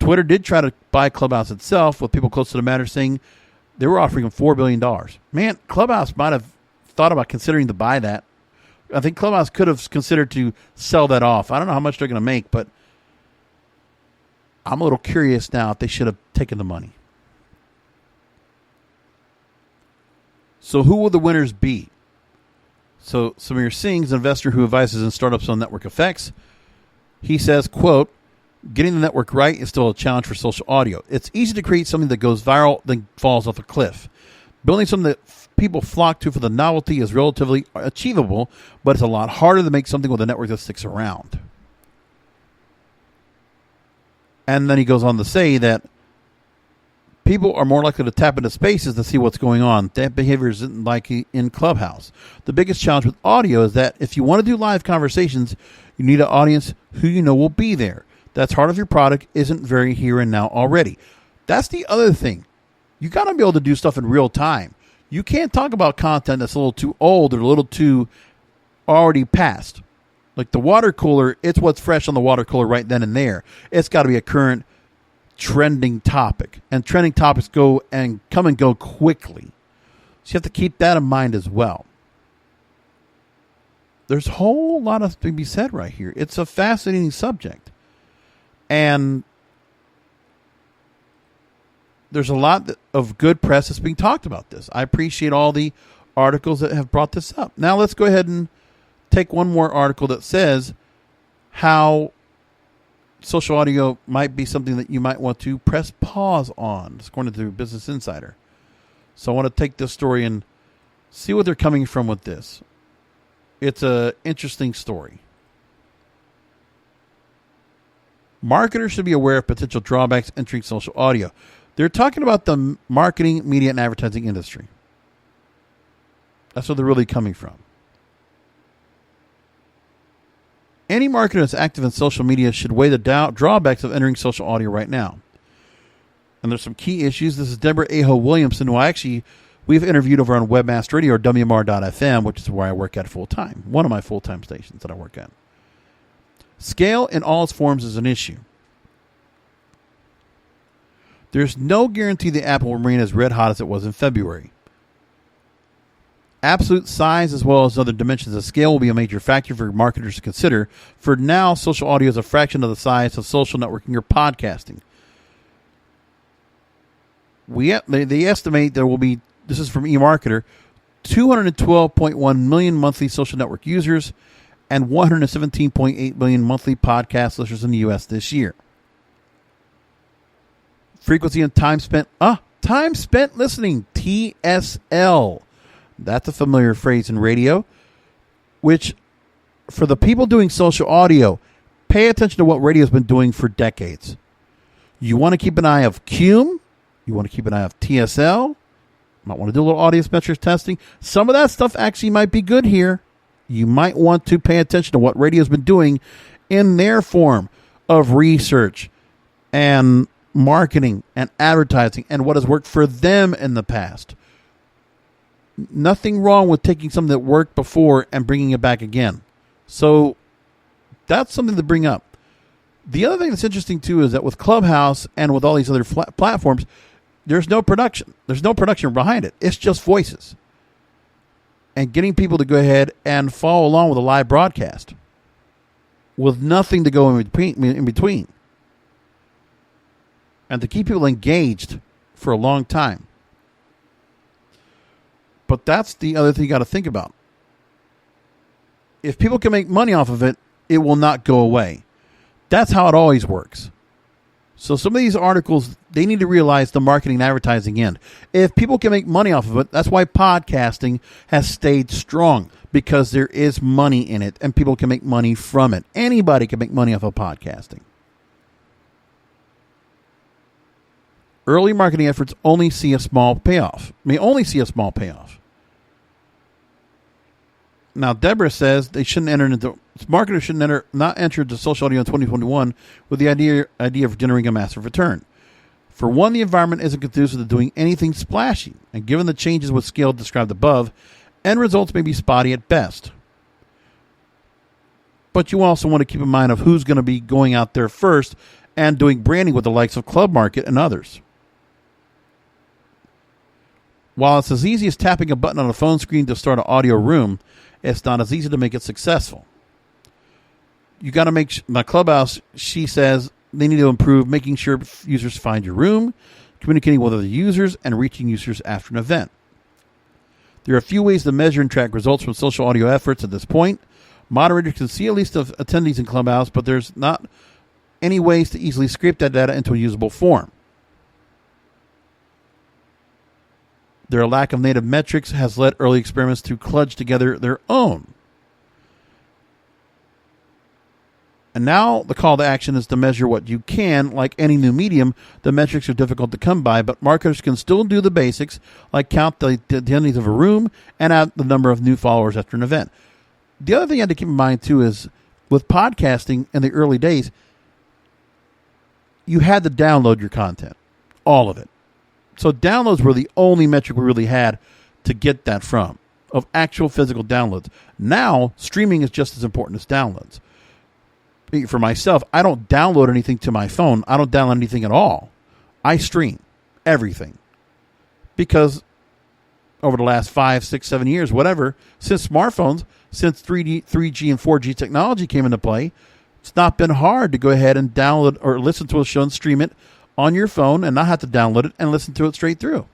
Speaker 2: Twitter did try to buy Clubhouse itself, with people close to the matter saying they were offering them $4 billion. Man, Clubhouse might have thought about considering to buy that. I think Clubhouse could have considered to sell that off. I don't know how much they're going to make, but I'm a little curious now if they should have taken the money. So who will the winners be? So Samir Singh's an investor who advises in startups on network effects. He says, quote, getting the network right is still a challenge for social audio. It's easy to create something that goes viral then falls off a cliff. Building something that people flock to for the novelty is relatively achievable, but it's a lot harder to make something with a network that sticks around. And then he goes on to say that People are more likely to tap into spaces to see what's going on. That behavior isn't like in Clubhouse. The biggest challenge with audio is that if you want to do live conversations, you need an audience who you know will be there. That's hard if your product isn't very here and now already. That's the other thing. You got to be able to do stuff in real time. You can't talk about content that's a little too old or a little too already past. Like the water cooler, it's what's fresh on the water cooler right then and there. It's got to be a current trending topic, and trending topics go and come and go quickly, so you have to keep that in mind as well. There's a whole lot of to be said right here. It's a fascinating subject, and there's a lot of good press that's being talked about this. I appreciate all the articles that have brought this up. Now let's go ahead and take one more article that says how social audio might be something that you might want to press pause on. It's according to Business Insider. So I want to take this story and see what they're coming from with this. It's an interesting story. Marketers should be aware of potential drawbacks entering social audio. They're talking about the marketing, media, and advertising industry. That's where they're really coming from. Any marketer that's active in social media should weigh the drawbacks of entering social audio right now. And there's some key issues. This is Deborah Aho Williamson, who we've interviewed over on Webmaster Radio or WMR.FM, which is where I work at full time. One of my full-time stations that I work at. Scale in all its forms is an issue. There's no guarantee the app will remain as red hot as it was in February. Absolute size as well as other dimensions of scale will be a major factor for marketers to consider. For now, social audio is a fraction of the size of social networking or podcasting. They estimate there will be, this is from eMarketer, 212.1 million monthly social network users and 117.8 million monthly podcast listeners in the U.S. this year. Frequency and time spent listening, TSL. That's a familiar phrase in radio, which for the people doing social audio, pay attention to what radio's been doing for decades. You want to keep an eye of Cume. You want to keep an eye of TSL. Might want to do a little audience metrics testing. Some of that stuff actually might be good here. You might want to pay attention to what radio's been doing in their form of research and marketing and advertising and what has worked for them in the past. Nothing wrong with taking something that worked before and bringing it back again. So that's something to bring up. The other thing that's interesting, too, is that with Clubhouse and with all these other platforms, there's no production. There's no production behind it. It's just voices. And getting people to go ahead and follow along with a live broadcast with nothing to go in between. And to keep people engaged for a long time. But that's the other thing you got to think about. If people can make money off of it, it will not go away. That's how it always works. So some of these articles, they need to realize the marketing and advertising end. If people can make money off of it, that's why podcasting has stayed strong, because there is money in it and people can make money from it. Anybody can make money off of podcasting. Early marketing efforts only see a small payoff. Now, Deborah says marketers shouldn't not enter into social audio in 2021 with the idea of generating a massive return. For one, the environment isn't conducive to doing anything splashy, and given the changes with scale described above, end results may be spotty at best. But you also want to keep in mind of who's going to be going out there first and doing branding with the likes of Club Market and others. While it's as easy as tapping a button on a phone screen to start an audio room, it's not as easy to make it successful. You got to make my Clubhouse, she says, they need to improve making sure users find your room, communicating with other users, and reaching users after an event. There are a few ways to measure and track results from social audio efforts at this point. Moderators can see a list of attendees in Clubhouse, but there's not any ways to easily scrape that data into a usable form. Their lack of native metrics has led early experiments to kludge together their own. And now the call to action is to measure what you can. Like any new medium, the metrics are difficult to come by, but marketers can still do the basics, like count the attendees of a room and add the number of new followers after an event. The other thing you have to keep in mind, too, is with podcasting in the early days, you had to download your content, all of it. So downloads were the only metric we really had to get that from, of actual physical downloads. Now, streaming is just as important as downloads. For myself, I don't download anything to my phone. I don't download anything at all. I stream everything. Because over the last 5, 6, 7 years, whatever, since smartphones, since 3G and 4G technology came into play, it's not been hard to go ahead and download or listen to a show and stream it on your phone and not have to download it and listen to it straight through.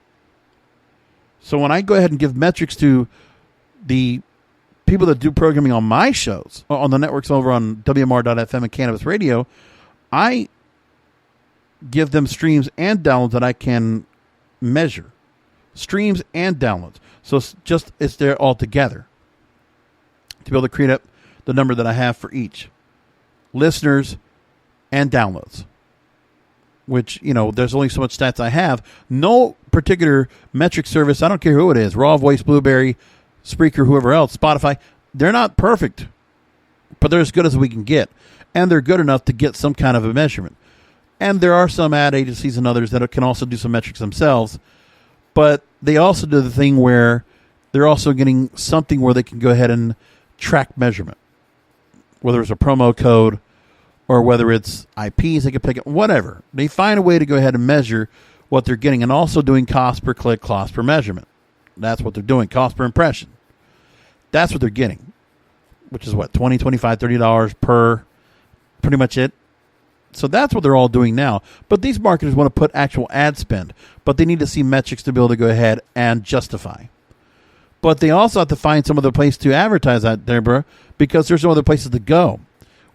Speaker 2: So when I go ahead and give metrics to the people that do programming on my shows, on the networks over on WMR.FM and Cannabis Radio, I give them streams and downloads that I can measure. Streams and downloads. So it's there all together to be able to create up the number that I have for each. Listeners and downloads. Which, there's only so much stats I have. No particular metric service, I don't care who it is, Raw Voice, Blueberry, Spreaker, whoever else, Spotify, they're not perfect, but they're as good as we can get. And they're good enough to get some kind of a measurement. And there are some ad agencies and others that can also do some metrics themselves, but they also do the thing where they're also getting something where they can go ahead and track measurement, whether it's a promo code or whether it's IPs, they can pick it, whatever. They find a way to go ahead and measure what they're getting, and also doing cost per click, cost per measurement. That's what they're doing, cost per impression. That's what they're getting, which is what, $20, $25, $30 per, pretty much it. So that's what they're all doing now. But these marketers want to put actual ad spend, but they need to see metrics to be able to go ahead and justify. But they also have to find some other place to advertise at, Deborah, because there's no other places to go.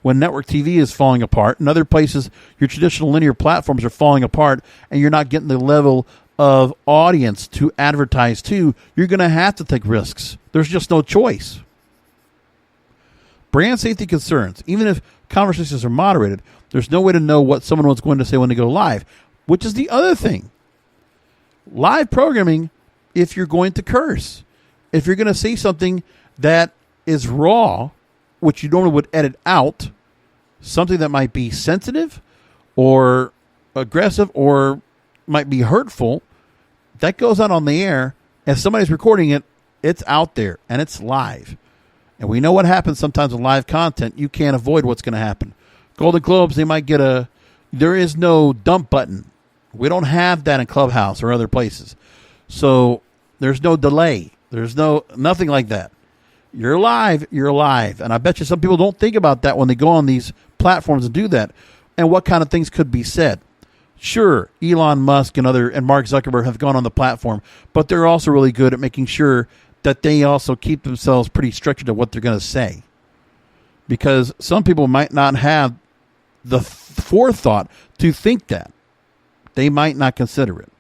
Speaker 2: When network TV is falling apart, and other places, your traditional linear platforms are falling apart, and you're not getting the level of audience to advertise to, you're going to have to take risks. There's just no choice. Brand safety concerns, even if conversations are moderated, there's no way to know what someone was going to say when they go live, which is the other thing. Live programming, if you're going to curse, if you're going to say something that is raw, which you normally would edit out, something that might be sensitive or aggressive or might be hurtful, that goes out on the air. If somebody's recording it, it's out there and it's live. And we know what happens sometimes with live content. You can't avoid what's going to happen. Golden Globes, they might get there is no dump button. We don't have that in Clubhouse or other places. So there's no delay. There's nothing like that. You're live. And I bet you some people don't think about that when they go on these platforms and do that. And what kind of things could be said. Sure, Elon Musk and Mark Zuckerberg have gone on the platform, but they're also really good at making sure that they also keep themselves pretty structured to what they're going to say. Because some people might not have the forethought to think that. They might not consider it.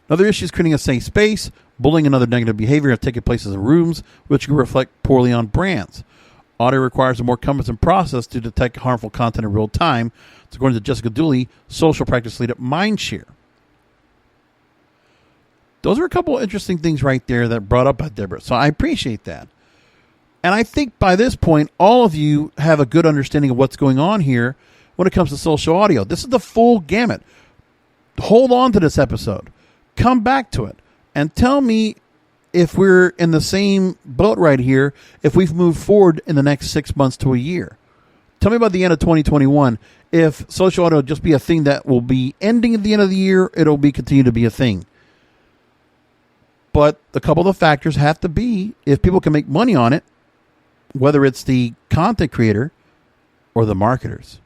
Speaker 2: Another issue is creating a safe space. Bullying and other negative behavior have taken place in rooms, which can reflect poorly on brands. Audio requires a more cumbersome process to detect harmful content in real time. It's according to Jessica Dooley, social practice lead at Mindshare. Those are a couple of interesting things right there that brought up by Deborah. So I appreciate that. And I think by this point, all of you have a good understanding of what's going on here when it comes to social audio. This is the full gamut. Hold on to this episode. Come back to it. And tell me if we're in the same boat right here, if we've moved forward in the next 6 months to a year. Tell me about the end of 2021. If social audio will just be a thing that will be ending at the end of the year, it'll be continue to be a thing. But a couple of the factors have to be, if people can make money on it, whether it's the content creator or the marketers.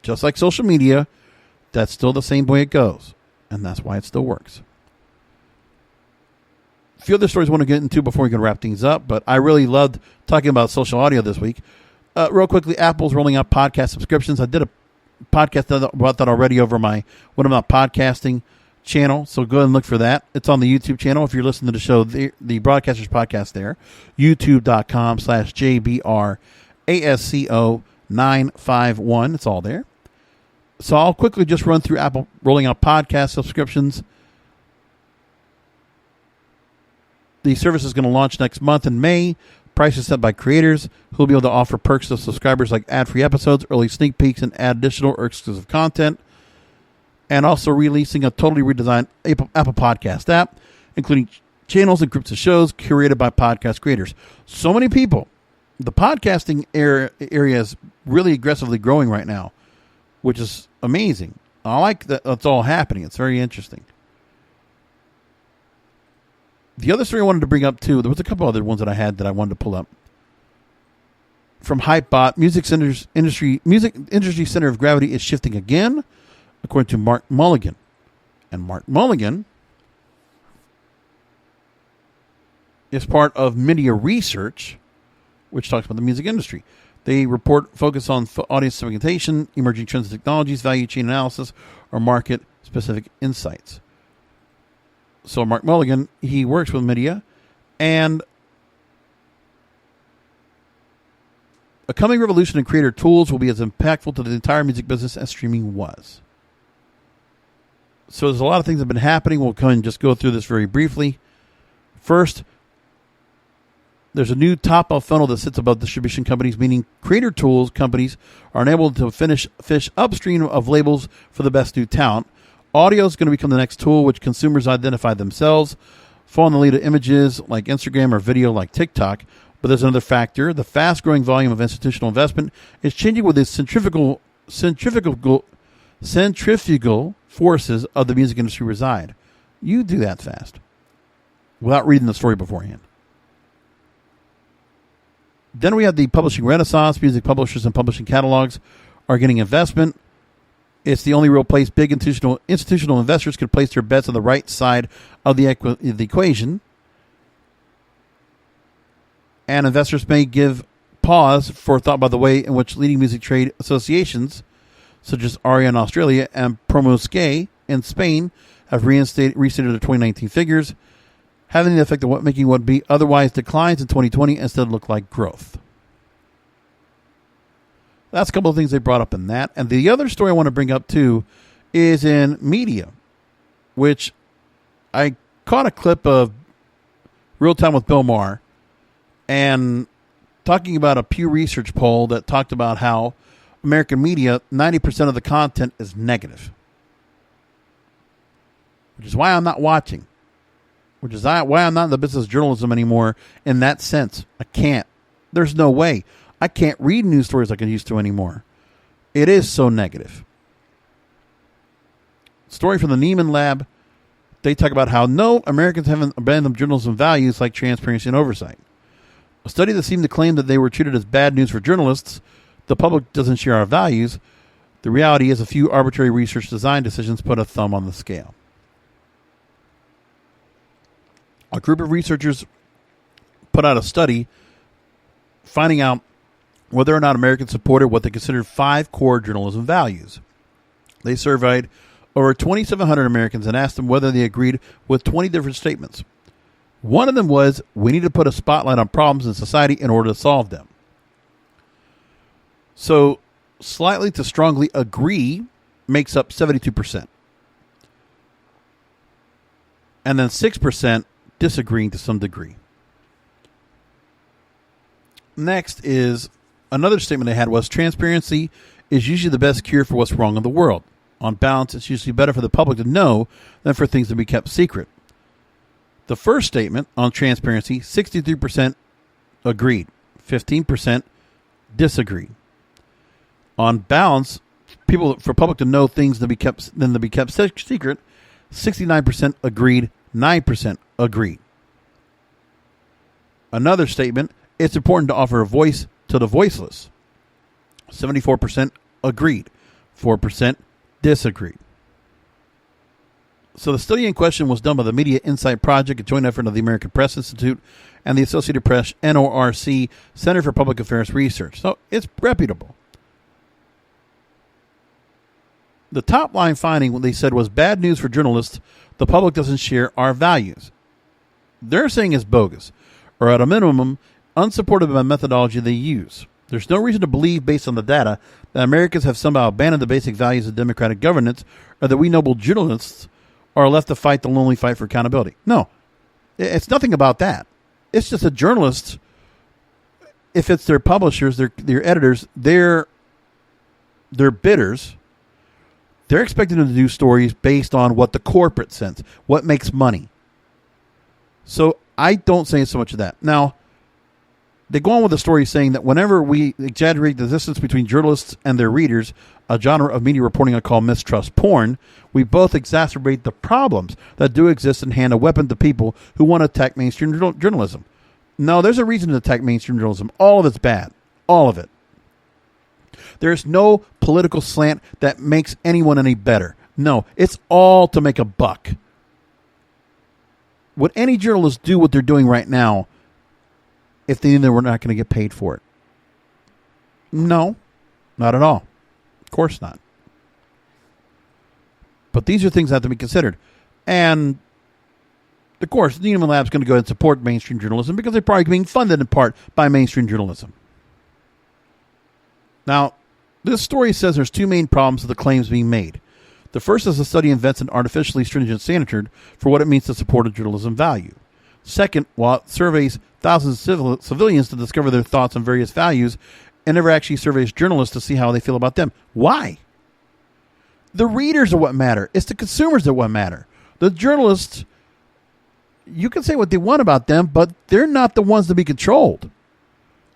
Speaker 2: Just like social media, that's still the same way it goes. And that's why it still works. A few other stories I want to get into before we can wrap things up, but I really loved talking about social audio this week. Real quickly, Apple's rolling out podcast subscriptions. I did a podcast about that already over when I'm not podcasting. channel, so go ahead and look for that. It's on the YouTube channel if you're listening to the show, the Broadcasters Podcast there, youtube.com/JBRASCO951. It's all there. So I'll quickly just run through Apple rolling out podcast subscriptions. The service is going to launch next month in May. Price is set by creators who will be able to offer perks to subscribers like ad-free episodes, early sneak peeks, and add additional or exclusive content. And also releasing a totally redesigned Apple Podcast app, including channels and groups of shows curated by podcast creators. So many people. The podcasting area is really aggressively growing right now, which is amazing. I like that that's all happening. It's very interesting. The other story I wanted to bring up, too, there was a couple other ones that I had that I wanted to pull up. From Hypebot, music industry center of gravity is shifting again, according to Mark Mulligan. And Mark Mulligan is part of Media Research, which talks about the music industry. They focus on audience segmentation, emerging trends and technologies, value chain analysis, or market-specific insights. So Mark Mulligan, he works with media, and a coming revolution in creator tools will be as impactful to the entire music business as streaming was. So there's a lot of things that have been happening. We'll come and just go through this very briefly. First, there's a new top-of funnel that sits above distribution companies, meaning creator tools companies are enabled to fish upstream of labels for the best new talent. Audio is going to become the next tool which consumers identify themselves, fall in the lead of images like Instagram or video like TikTok. But there's another factor. The fast-growing volume of institutional investment is changing where the centrifugal forces of the music industry reside. You do that fast without reading the story beforehand. Then we have the publishing renaissance. Music publishers and publishing catalogs are getting investment. It's the only real place big institutional investors could place their bets on the right side of the equation. And investors may give pause for thought by the way in which leading music trade associations, such as ARIA in Australia and Promosque in Spain, have restated their 2019 figures, having the effect of making what would be otherwise declines in 2020 instead look like growth. That's a couple of things they brought up in that. And the other story I want to bring up, too, is in media, which I caught a clip of Real Time with Bill Maher and talking about a Pew Research poll that talked about how American media, 90% of the content is negative, which is why I'm not watching, which is why I'm not in the business of journalism anymore in that sense. I can't. There's no way. I can't read news stories like I used to anymore. It is so negative. Story from the Neiman Lab. They talk about how no, Americans haven't abandoned journalism values like transparency and oversight. A study that seemed to claim that they were treated as bad news for journalists. The public doesn't share our values. The reality is a few arbitrary research design decisions put a thumb on the scale. A group of researchers put out a study finding out whether or not Americans supported what they considered 5 core journalism values. They surveyed over 2,700 Americans and asked them whether they agreed with 20 different statements. One of them was, we need to put a spotlight on problems in society in order to solve them. So, slightly to strongly agree makes up 72%. And then 6% disagreeing to some degree. Next is another statement they had was transparency is usually the best cure for what's wrong in the world. On balance, it's usually better for the public to know than for things to be kept secret. The first statement on transparency, 63% agreed, 15% disagreed. On balance, for public to know things to be kept secret, 69% agreed, 9% agreed. Another statement, it's important to offer a voice to the voiceless. 74% agreed, 4% disagreed. So the study in question was done by the Media Insight Project, a joint effort of the American Press Institute and the Associated Press NORC Center for Public Affairs Research. So it's reputable. The top line finding, what they said, was bad news for journalists. The public doesn't share our values. They're saying it's bogus, or at a minimum, unsupported by the methodology they use. There's no reason to believe, based on the data, that Americans have somehow abandoned the basic values of democratic governance, or that we noble journalists are left to fight the lonely fight for accountability. No, it's nothing about that. It's just a journalist, if it's their publishers, their editors, their bidders, they're expecting them to do stories based on what the corporate sends, what makes money. So I don't say so much of that. Now, they go on with the story saying that whenever we exaggerate the distance between journalists and their readers, a genre of media reporting I call mistrust porn, we both exacerbate the problems that do exist and hand a weapon to people who want to attack mainstream journalism. No, there's a reason to attack mainstream journalism. All of it's bad. All of it. There's no political slant that makes anyone any better. No, it's all to make a buck. Would any journalist do what they're doing right now if they knew they were not going to get paid for it? No, not at all. Of course not. But these are things that have to be considered. And, of course, the Neiman Lab's going to go ahead and support mainstream journalism because they're probably being funded in part by mainstream journalism. Now, this story says there's two main problems with the claims being made. The first is the study invents an artificially stringent standard for what it means to support a journalism value. Second, while it surveys thousands of civilians to discover their thoughts on various values, it never actually surveys journalists to see how they feel about them. Why? The readers are what matter. It's the consumers that what matter. The journalists, you can say what they want about them, but they're not the ones to be controlled.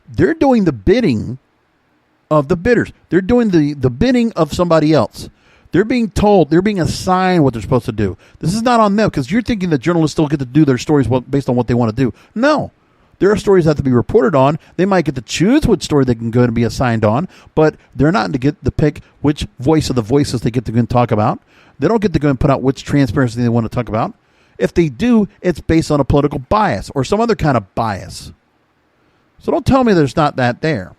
Speaker 2: They're doing the bidding of the bidders. They're doing the bidding of somebody else. They're being told, they're being assigned what they're supposed to do. This is not on them, because you're thinking that journalists still get to do their stories based on what they want to do. No. There are stories that have to be reported on. They might get to choose which story they can go and be assigned on, but they're not to get to pick which voice of the voices they get to go and talk about. They don't get to go and put out which transparency they want to talk about. If they do, it's based on a political bias or some other kind of bias. So don't tell me there's not that there.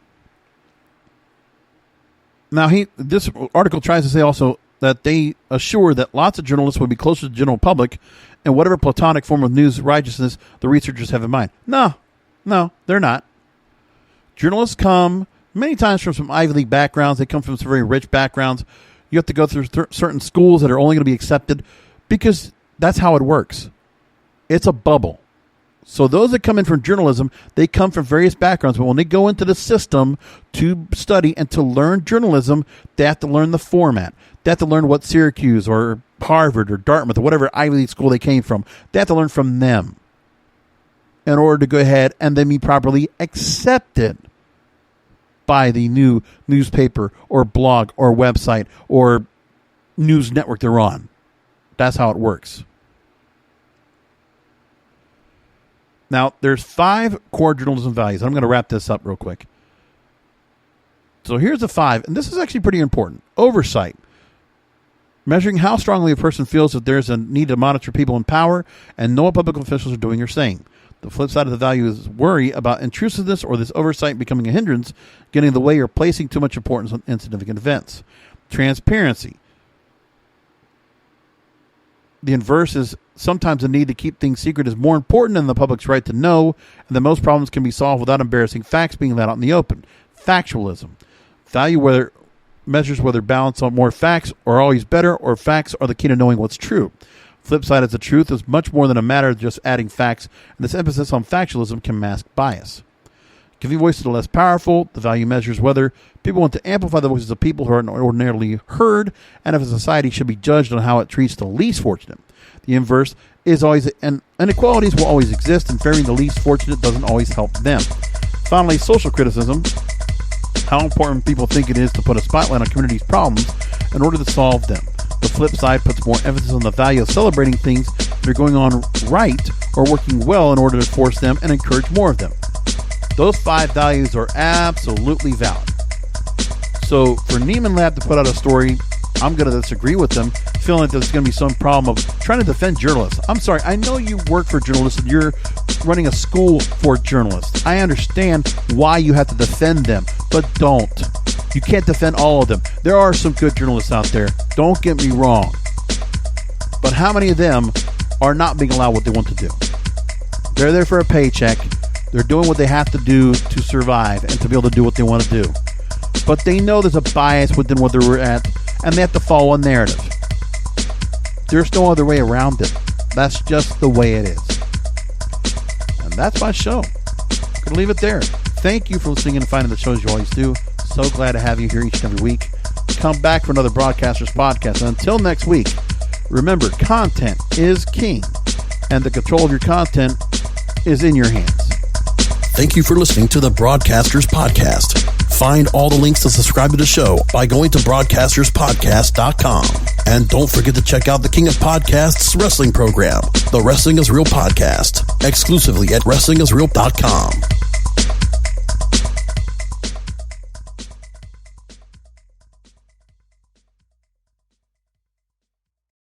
Speaker 2: Now, this article tries to say also that they assure that lots of journalists would be closer to the general public and whatever platonic form of news righteousness the researchers have in mind. No, they're not. Journalists come many times from some Ivy League backgrounds. They come from some very rich backgrounds. You have to go through certain schools that are only going to be accepted because that's how it works. It's a bubble. So those that come in from journalism, they come from various backgrounds. But when they go into the system to study and to learn journalism, they have to learn the format. They have to learn what Syracuse or Harvard or Dartmouth or whatever Ivy League school they came from. They have to learn from them in order to go ahead and then be properly accepted by the new newspaper or blog or website or news network they're on. That's how it works. Now, there's 5 core journalism values. I'm going to wrap this up real quick. So here's the 5, and this is actually pretty important. Oversight. Measuring how strongly a person feels that there's a need to monitor people in power and know what public officials are doing or saying. The flip side of the value is worry about intrusiveness or this oversight becoming a hindrance, getting in the way or placing too much importance on insignificant events. Transparency. The inverse is sometimes the need to keep things secret is more important than the public's right to know, and that most problems can be solved without embarrassing facts being let out in the open. Factualism. Value measures whether balance on more facts are always better, or facts are the key to knowing what's true. Flip side is the truth is much more than a matter of just adding facts, and this emphasis on factualism can mask bias. Giving voice to the less powerful, the value measures whether people want to amplify the voices of people who are not ordinarily heard, and if a society should be judged on how it treats the least fortunate. The inverse is always, and inequalities will always exist, and favoring the least fortunate doesn't always help them. Finally, social criticism. How important people think it is to put a spotlight on communities' problems in order to solve them. The flip side puts more emphasis on the value of celebrating things that are going on right or working well in order to force them and encourage more of them. Those 5 values are absolutely valid. So for Neiman Lab to put out a story, I'm going to disagree with them, feeling that there's going to be some problem of trying to defend journalists. I'm sorry, I know you work for journalists and you're running a school for journalists. I understand why you have to defend them, but don't. You can't defend all of them. There are some good journalists out there. Don't get me wrong. But how many of them are not being allowed what they want to do? They're there for a paycheck. They're doing what they have to do to survive and to be able to do what they want to do. But they know there's a bias within what they're at, and they have to follow a narrative. There's no other way around it. That's just the way it is. And that's my show. I'm going to leave it there. Thank you for listening and finding the shows you always do. So glad to have you here each and every week. Come back for another Broadcasters Podcast. And until next week, remember, content is king, and the control of your content is in your hands.
Speaker 1: Thank you for listening to the Broadcasters Podcast. Find all the links to subscribe to the show by going to broadcasterspodcast.com. And don't forget to check out the King of Podcasts wrestling program, the Wrestling is Real podcast, exclusively at wrestlingisreal.com.